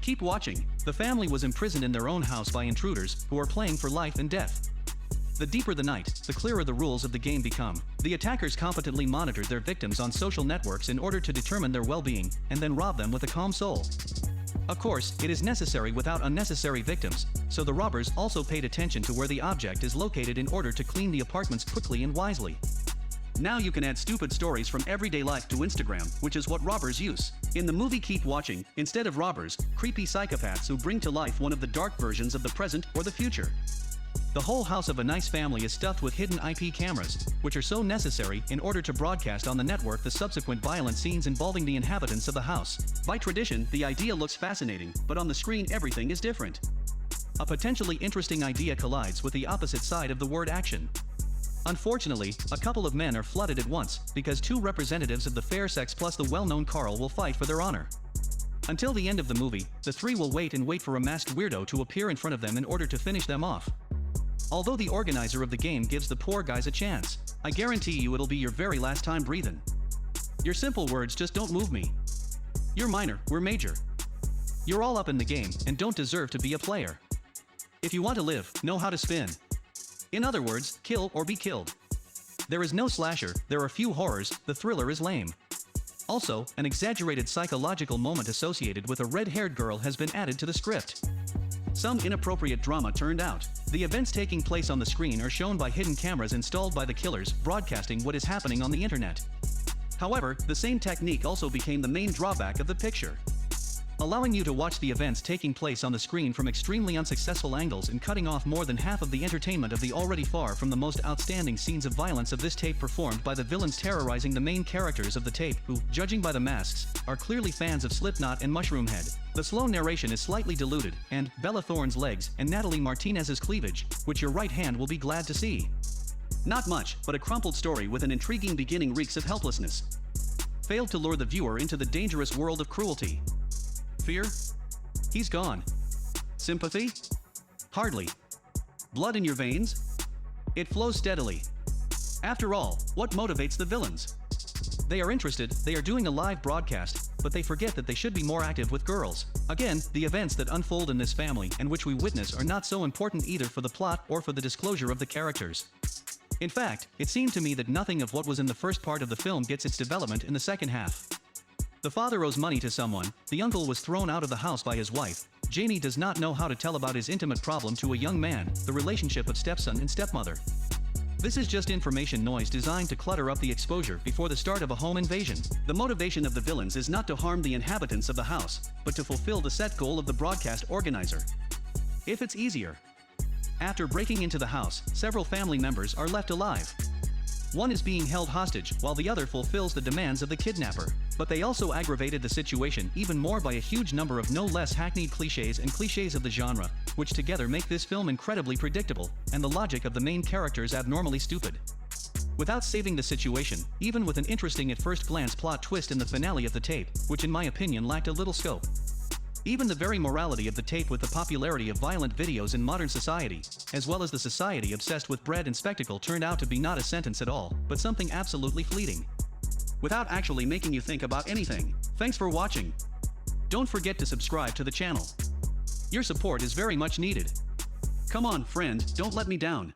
Keep watching. The family was imprisoned in their own house by intruders who are playing for life and death. The deeper the night, the clearer the rules of the game become. The attackers competently monitored their victims on social networks in order to determine their well-being, and then rob them with a calm soul. Of course, it is necessary without unnecessary victims, so the robbers also paid attention to where the object is located in order to clean the apartments quickly and wisely. Now you can add stupid stories from everyday life to Instagram, which is what robbers use. In the movie Keep Watching, instead of robbers, creepy psychopaths who bring to life one of the dark versions of the present or the future. The whole house of a nice family is stuffed with hidden IP cameras, which are so necessary in order to broadcast on the network the subsequent violent scenes involving the inhabitants of the house. By tradition, the idea looks fascinating, but on the screen everything is different. A potentially interesting idea collides with the opposite side of the word action. Unfortunately, a couple of men are flooded at once, because two representatives of the fair sex plus the well-known Carl will fight for their honor. Until the end of the movie, the three will wait for a masked weirdo to appear in front of them in order to finish them off. Although the organizer of the game gives the poor guys a chance, I guarantee you it'll be your very last time breathing. Your simple words just don't move me. You're minor, we're major. You're all up in the game and don't deserve to be a player. If you want to live, know how to spin. In other words, kill or be killed. There is no slasher, there are few horrors, the thriller is lame. Also, an exaggerated psychological moment associated with a red-haired girl has been added to the script. Some inappropriate drama turned out. The events taking place on the screen are shown by hidden cameras installed by the killers, broadcasting what is happening on the internet. However, the same technique also became the main drawback of the picture, allowing you to watch the events taking place on the screen from extremely unsuccessful angles and cutting off more than half of the entertainment of the already far from the most outstanding scenes of violence of this tape performed by the villains terrorizing the main characters of the tape who, judging by the masks, are clearly fans of Slipknot and Mushroomhead. The slow narration is slightly diluted, and Bella Thorne's legs and Natalie Martinez's cleavage, which your right hand will be glad to see. Not much, but a crumpled story with an intriguing beginning reeks of helplessness. Failed to lure the viewer into the dangerous world of cruelty. Fear? He's gone. Sympathy? Hardly. Blood in your veins? It flows steadily. After all, what motivates the villains? They are interested, they are doing a live broadcast, but they forget that they should be more active with girls. Again, the events that unfold in this family and which we witness are not so important either for the plot or for the disclosure of the characters. In fact, it seemed to me that nothing of what was in the first part of the film gets its development in the second half. The father owes money to someone, the uncle was thrown out of the house by his wife, Jamie does not know how to tell about his intimate problem to a young man, the relationship of stepson and stepmother. This is just information noise designed to clutter up the exposure before the start of a home invasion. The motivation of the villains is not to harm the inhabitants of the house, but to fulfill the set goal of the broadcast organizer. If it's easier. After breaking into the house, several family members are left alive. One is being held hostage, while the other fulfills the demands of the kidnapper. But they also aggravated the situation even more by a huge number of no less hackneyed cliches and cliches of the genre, which together make this film incredibly predictable, and the logic of the main characters abnormally stupid. Without saving the situation, even with an interesting at first glance plot twist in the finale of the tape, which in my opinion lacked a little scope. Even the very morality of the tape with the popularity of violent videos in modern society, as well as the society obsessed with bread and spectacle turned out to be not a sentence at all, but something absolutely fleeting. Without actually making you think about anything. Thanks for watching. Don't forget to subscribe to the channel. Your support is very much needed. Come on, friend, don't let me down.